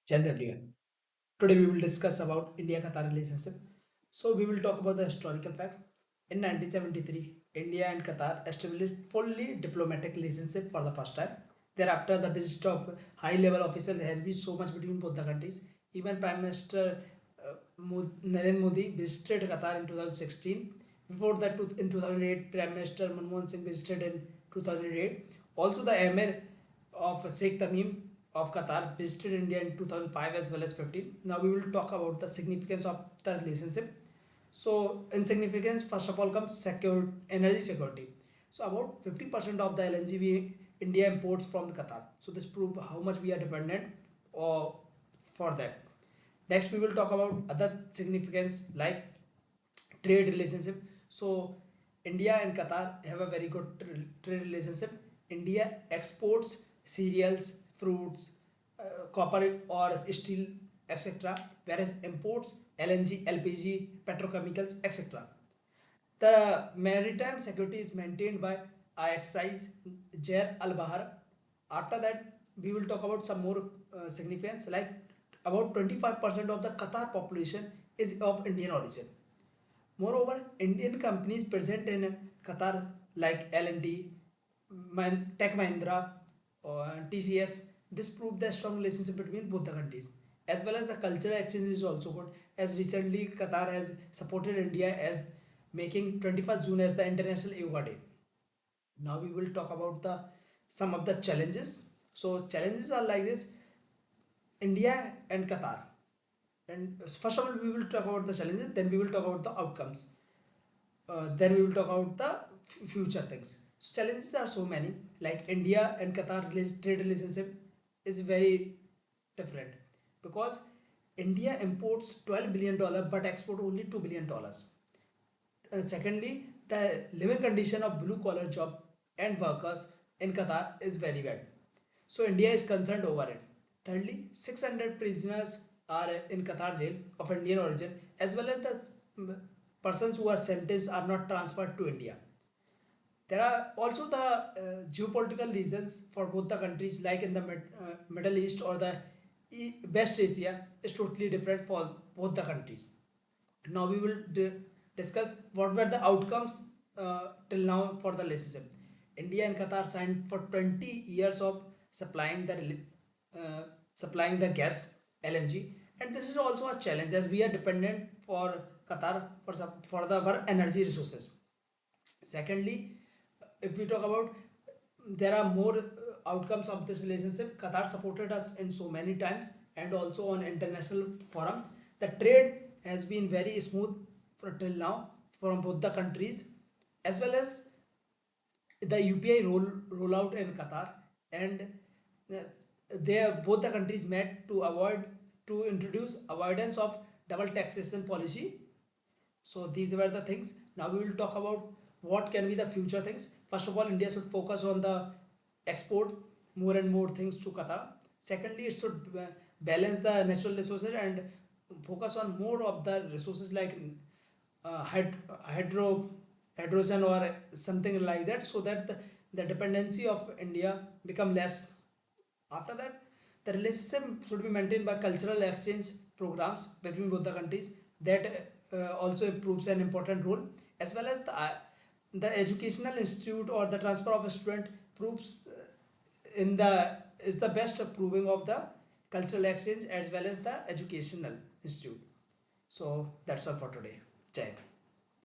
Chandra Priya. Today we will discuss about India-Qatar relationship. So we will talk about the historical facts. In 1973, India and Qatar established fully diplomatic relationship for the first time. Thereafter, the visit of high-level officials has been so much between both the countries. Even Prime Minister Narendra Modi visited Qatar in 2016. Before that, in 2008, Prime Minister Manmohan Singh visited in 2008. Also, the Emir of Sheikh Tamim of Qatar visited India in 2005 as well as 15. Now we will talk about the significance of the relationship. So in significance, first of all comes secure energy security. So about 50% of the LNG India imports from Qatar. So this proves how much we are dependent for that. Next we will talk about other significance like trade relationship. So India and Qatar have a very good trade relationship. India exports cereals, fruits, copper or steel, etc., whereas imports LNG, LPG, petrochemicals, etc. The maritime security is maintained by IXI's Jair Al Bahar. After that, we will talk about some more significance like about 25% of the Qatar population is of Indian origin. Moreover, Indian companies present in Qatar like L&T, Tech Mahindra, or TCS, this proved the strong relationship between both the countries. As well as the cultural exchange is also good. As recently Qatar has supported India as making 21st June as the International Yoga Day. Now we will talk about the some of the challenges. So challenges are like this: India and Qatar. And first of all, we will talk about the challenges. Then we will talk about the outcomes. Then we will talk about the future things. So challenges are so many. Like India and Qatar trade relationship is very different because India imports $12 billion but export only $2 billion. Secondly, the living condition of blue collar job and workers in Qatar is very bad. So India is concerned over it. Thirdly, 600 prisoners are in Qatar jail of Indian origin as well as the persons who are sentenced are not transferred to India. There are also the geopolitical reasons for both the countries, like in the Middle East or the West Asia is totally different for both the countries. Now we will discuss what were the outcomes till now for the relationship. India and Qatar signed for 20 years of supplying the gas LNG, and this is also a challenge as we are dependent for Qatar for our energy resources. Secondly, if we talk about there are more outcomes of this relationship. Qatar supported us in so many times and also on international forums. The trade has been very smooth for till now from both the countries, as well as the UPI rollout in Qatar, and uh, they both the countries met to introduce avoidance of double taxation policy. So these were the things. Now we will talk about what can be the future things. First of all, India should focus on the export more and more things to Qatar. Secondly, it should balance the natural resources and focus on more of the resources like hydro hydrogen or something like that, so that the dependency of India become less. After that, the relationship should be maintained by cultural exchange programs between both the countries. That also improves an important role, as well as the educational institute or the transfer of a student proves in the is the best proving of the cultural exchange as well as the educational institute. So that's all for today. Jai Hind.